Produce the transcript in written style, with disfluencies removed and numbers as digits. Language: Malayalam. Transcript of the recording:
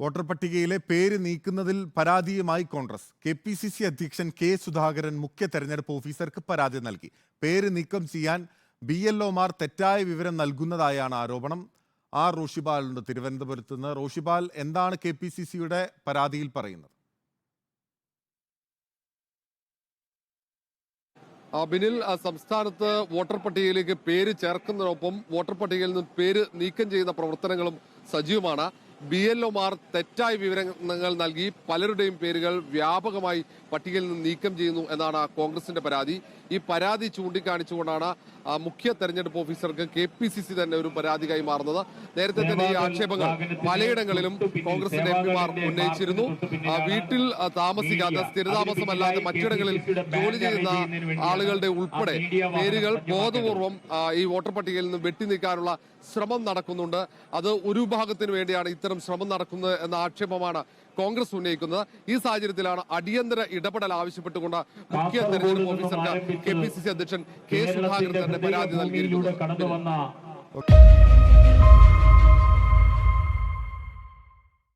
വോട്ടർ പട്ടികയിലെ പേര് നീക്കുന്നതിൽ പരാതിയുമായി കോൺഗ്രസ്. KPCC അധ്യക്ഷൻ K. സുധാകരൻ മുഖ്യ തെരഞ്ഞെടുപ്പ് ഓഫീസർക്ക് പരാതി നൽകി. പേര് നീക്കം ചെയ്യാൻ BLOമാർ തെറ്റായ വിവരം നൽകുന്നതായാണ് ആരോപണം. റോഷിപാൽ ഉണ്ട് തിരുവനന്തപുരത്ത് നിന്ന്. റോഷിപാൽ, എന്താണ് KPCCയുടെ പരാതിയിൽ പറയുന്നത്? ബിനിൽ, സംസ്ഥാനത്ത് വോട്ടർ പട്ടികയിലേക്ക് പേര് ചേർക്കുന്നതിനൊപ്പം വോട്ടർ പട്ടികയിൽ നിന്ന് പേര് നീക്കം ചെയ്യുന്ന പ്രവർത്തനങ്ങളും സജീവമാണ്. BLOമാർ തെറ്റായ വിവരങ്ങൾ നൽകി പലരുടെയും പേരുകൾ വ്യാപകമായി പട്ടികയിൽ നിന്ന് നീക്കം ചെയ്യുന്നു എന്നാണ് കോൺഗ്രസിന്റെ പരാതി. ഈ പരാതി ചൂണ്ടിക്കാണിച്ചുകൊണ്ടാണ് മുഖ്യ തെരഞ്ഞെടുപ്പ് ഓഫീസർക്ക് KPCC തന്നെ ഒരു പരാതി കൈമാറുന്നത്. നേരത്തെ തന്നെ ഈ ആക്ഷേപങ്ങൾ പലയിടങ്ങളിലും കോൺഗ്രസിന്റെ MP മാർ ഉന്നയിച്ചിരുന്നു. വീട്ടിൽ താമസിക്കാത്ത, സ്ഥിരതാമസമല്ലാതെ മറ്റിടങ്ങളിൽ ജോലി ചെയ്യുന്ന ആളുകളുടെ ഉൾപ്പെടെ പേരുകൾ ബോധപൂർവം ഈ വോട്ടർ പട്ടികയിൽ നിന്ന് വെട്ടിനീക്കാനുള്ള ശ്രമം നടക്കുന്നുണ്ട്. അത് ഒരു വിഭാഗത്തിന് വേണ്ടിയാണ് ഇത്തരം ശ്രമം നടക്കുന്നത് എന്ന ആക്ഷേപമാണ് കോൺഗ്രസ് ഉന്നയിക്കുന്നത്. ഈ സാഹചര്യത്തിലാണ് അടിയന്തര ഇടപെടൽ ആവശ്യപ്പെട്ടുകൊണ്ട് മുഖ്യ തെരഞ്ഞെടുപ്പ് ഓഫീസർക്ക് KPCC അധ്യക്ഷൻ K. സുധാകരൻ തന്നെ പരാതി നൽകിയിരിക്കുന്നത്.